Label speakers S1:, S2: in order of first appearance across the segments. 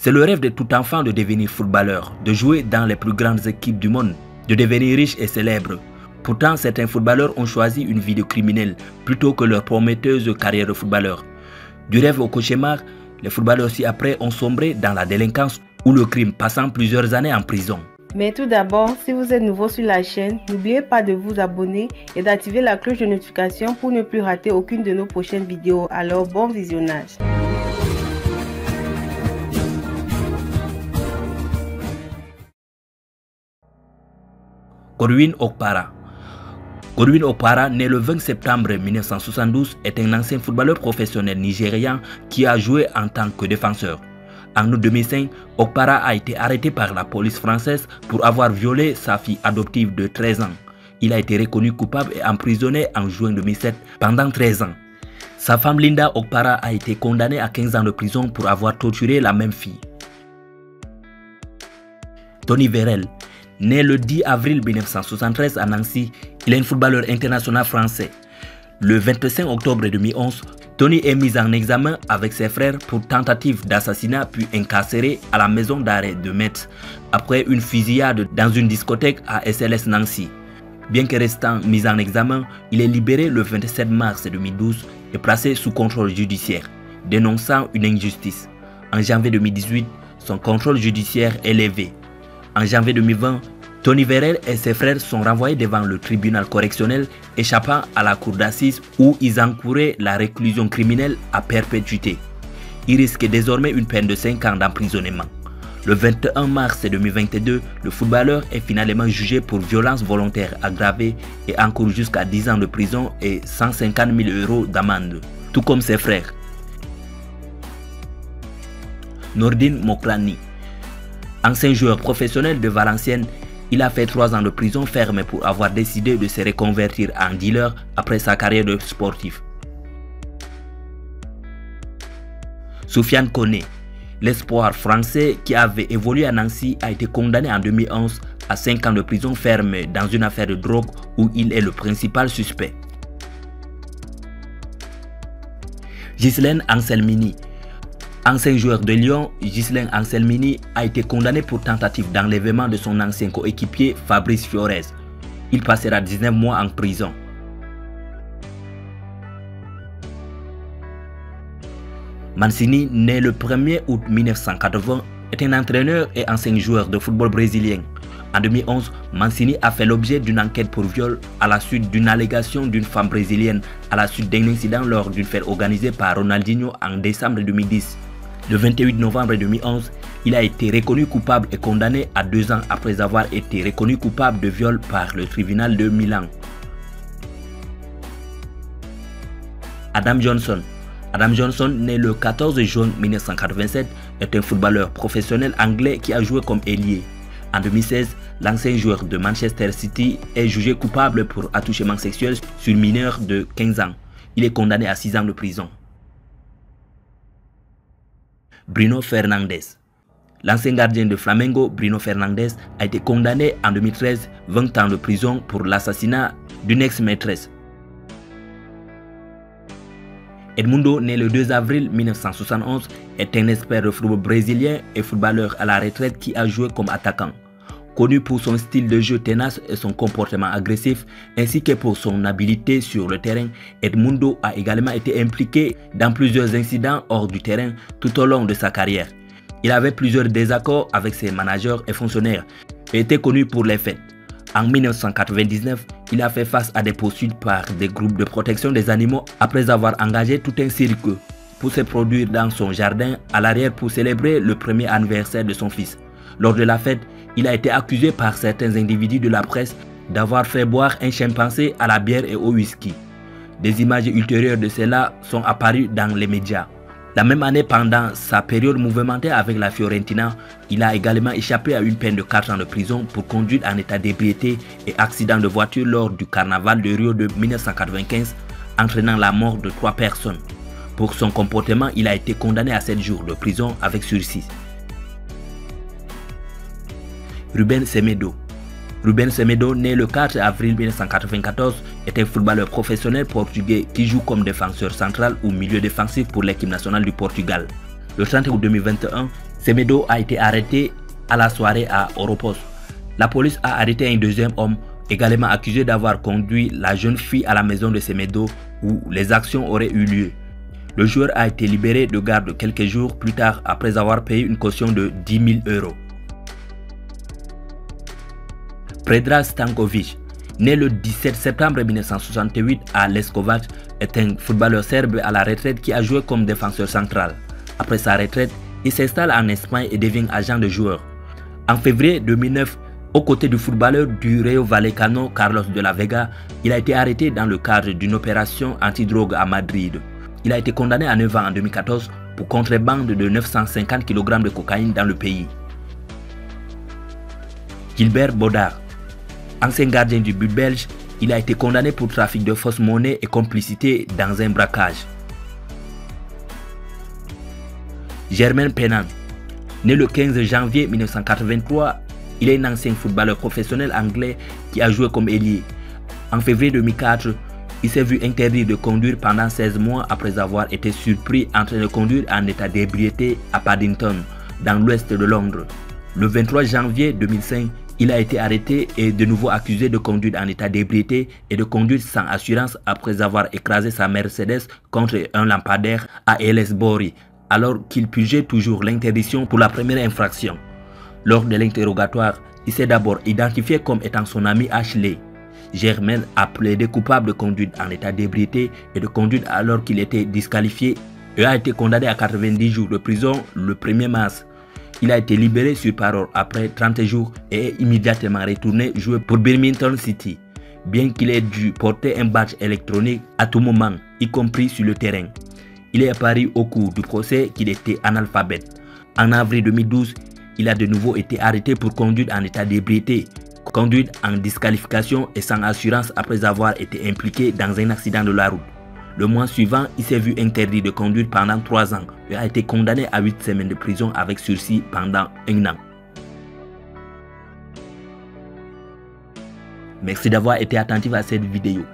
S1: C'est le rêve de tout enfant de devenir footballeur, de jouer dans les plus grandes équipes du monde, de devenir riche et célèbre. Pourtant, certains footballeurs ont choisi une vie de criminel plutôt que leur prometteuse carrière de footballeur. Du rêve au cauchemar, les footballeurs ci-après ont sombré dans la délinquance ou le crime, passant plusieurs années en prison.
S2: Mais tout d'abord, si vous êtes nouveau sur la chaîne, n'oubliez pas de vous abonner et d'activer la cloche de notification pour ne plus rater aucune de nos prochaines vidéos. Alors, bon visionnage.
S1: Godwin Okpara. Godwin Okpara, né le 20 septembre 1972, est un ancien footballeur professionnel nigérian qui a joué en tant que défenseur. En août 2005, Okpara a été arrêté par la police française pour avoir violé sa fille adoptive de 13 ans. Il a été reconnu coupable et emprisonné en juin 2007 pendant 13 ans. Sa femme Linda Okpara a été condamnée à 15 ans de prison pour avoir torturé la même fille. Tony Vérel. Né le 10 avril 1973 à Nancy, il est un footballeur international français. Le 25 octobre 2011, Tony est mis en examen avec ses frères pour tentative d'assassinat puis incarcéré à la maison d'arrêt de Metz après une fusillade dans une discothèque à SLS Nancy. Bien que restant mis en examen, il est libéré le 27 mars 2012 et placé sous contrôle judiciaire, dénonçant une injustice. En janvier 2018, son contrôle judiciaire est levé. En janvier 2020, Tony Vérel et ses frères sont renvoyés devant le tribunal correctionnel, échappant à la cour d'assises où ils encouraient la réclusion criminelle à perpétuité. Ils risquent désormais une peine de 5 ans d'emprisonnement. Le 21 mars 2022, le footballeur est finalement jugé pour violence volontaire aggravée et encourt jusqu'à 10 ans de prison et 150 000 € d'amende, tout comme ses frères. Nordin Moklani. Ancien joueur professionnel de Valenciennes, il a fait 3 ans de prison ferme pour avoir décidé de se reconvertir en dealer après sa carrière de sportif. Soufiane Koné, l'espoir français qui avait évolué à Nancy, a été condamné en 2011 à 5 ans de prison ferme dans une affaire de drogue où il est le principal suspect. Ghislaine Anselmini. Ancien joueur de Lyon, Ghislaine Anselmini a été condamné pour tentative d'enlèvement de son ancien coéquipier Fabrice Fiorez. Il passera 19 mois en prison. Mancini, né le 1er août 1980, est un entraîneur et ancien joueur de football brésilien. En 2011, Mancini a fait l'objet d'une enquête pour viol à la suite d'une allégation d'une femme brésilienne à la suite d'un incident lors d'une fête organisée par Ronaldinho en décembre 2010. Le 28 novembre 2011, il a été reconnu coupable et condamné à 2 ans après avoir été reconnu coupable de viol par le tribunal de Milan. Adam Johnson. Adam Johnson, né le 14 juin 1987, est un footballeur professionnel anglais qui a joué comme ailier. En 2016, l'ancien joueur de Manchester City est jugé coupable pour attouchement sexuel sur mineur de 15 ans. Il est condamné à 6 ans de prison. Bruno Fernandes. L'ancien gardien de Flamengo, Bruno Fernandes, a été condamné en 2013 20 ans de prison pour l'assassinat d'une ex-maîtresse. Edmundo, né le 2 avril 1971, est un expert de football brésilien et footballeur à la retraite qui a joué comme attaquant. Connu pour son style de jeu tenace et son comportement agressif, ainsi que pour son habileté sur le terrain, Edmundo a également été impliqué dans plusieurs incidents hors du terrain tout au long de sa carrière. Il avait plusieurs désaccords avec ses managers et fonctionnaires et était connu pour les faits. En 1999, il a fait face à des poursuites par des groupes de protection des animaux après avoir engagé tout un cirque pour se produire dans son jardin à l'arrière pour célébrer le premier anniversaire de son fils. Lors de la fête, il a été accusé par certains individus de la presse d'avoir fait boire un chimpanzé à la bière et au whisky. Des images ultérieures de cela sont apparues dans les médias. La même année, pendant sa période mouvementée avec la Fiorentina, il a également échappé à une peine de 4 ans de prison pour conduite en état d'ébriété et accident de voiture lors du carnaval de Rio de 1995, entraînant la mort de 3 personnes. Pour son comportement, il a été condamné à 7 jours de prison avec sursis. Ruben Semedo. Ruben Semedo, né le 4 avril 1994, est un footballeur professionnel portugais qui joue comme défenseur central ou milieu défensif pour l'équipe nationale du Portugal. Le 30 août 2021, Semedo a été arrêté à la soirée à Oropos. La police a arrêté un deuxième homme, également accusé d'avoir conduit la jeune fille à la maison de Semedo où les actions auraient eu lieu. Le joueur a été libéré de garde quelques jours plus tard après avoir payé une caution de 10 000 €. Predrag Stanković, né le 17 septembre 1968 à Leskovac, est un footballeur serbe à la retraite qui a joué comme défenseur central. Après sa retraite, il s'installe en Espagne et devient agent de joueur. En février 2009, aux côtés du footballeur du Rayo Vallecano Carlos de la Vega, il a été arrêté dans le cadre d'une opération antidrogue à Madrid. Il a été condamné à 9 ans en 2014 pour contrebande de 950 kg de cocaïne dans le pays. Gilbert Bodard, ancien gardien du but belge, il a été condamné pour trafic de fausses monnaies et complicité dans un braquage. Germain Pennant, né le 15 janvier 1983, il est un ancien footballeur professionnel anglais qui a joué comme ailier. En février 2004, il s'est vu interdit de conduire pendant 16 mois après avoir été surpris en train de conduire en état d'ébriété à Paddington, dans l'ouest de Londres. Le 23 janvier 2005, il a été arrêté et de nouveau accusé de conduire en état d'ébriété et de conduire sans assurance après avoir écrasé sa Mercedes contre un lampadaire à Aylesbury, alors qu'il purgeait toujours l'interdiction pour la première infraction. Lors de l'interrogatoire, il s'est d'abord identifié comme étant son ami Ashley. Germain a plaidé coupable de conduite en état d'ébriété et de conduite alors qu'il était disqualifié et a été condamné à 90 jours de prison le 1er mars. Il a été libéré sur parole après 30 jours et est immédiatement retourné jouer pour Birmingham City, bien qu'il ait dû porter un badge électronique à tout moment, y compris sur le terrain. Il est apparu au cours du procès qu'il était analphabète. En avril 2012, il a de nouveau été arrêté pour conduite en état d'ébriété, conduite en disqualification et sans assurance après avoir été impliqué dans un accident de la route. Le mois suivant, il s'est vu interdit de conduire pendant 3 ans et a été condamné à 8 semaines de prison avec sursis pendant 1 an. Merci d'avoir été attentif à cette vidéo.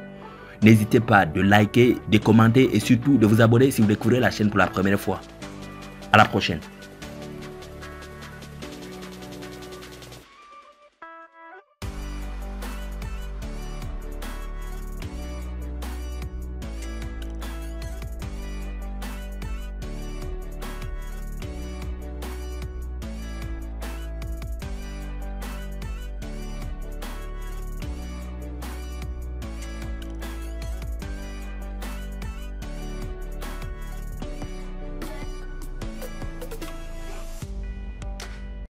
S1: N'hésitez pas de liker, de commenter et surtout de vous abonner si vous découvrez la chaîne pour la première fois. À la prochaine.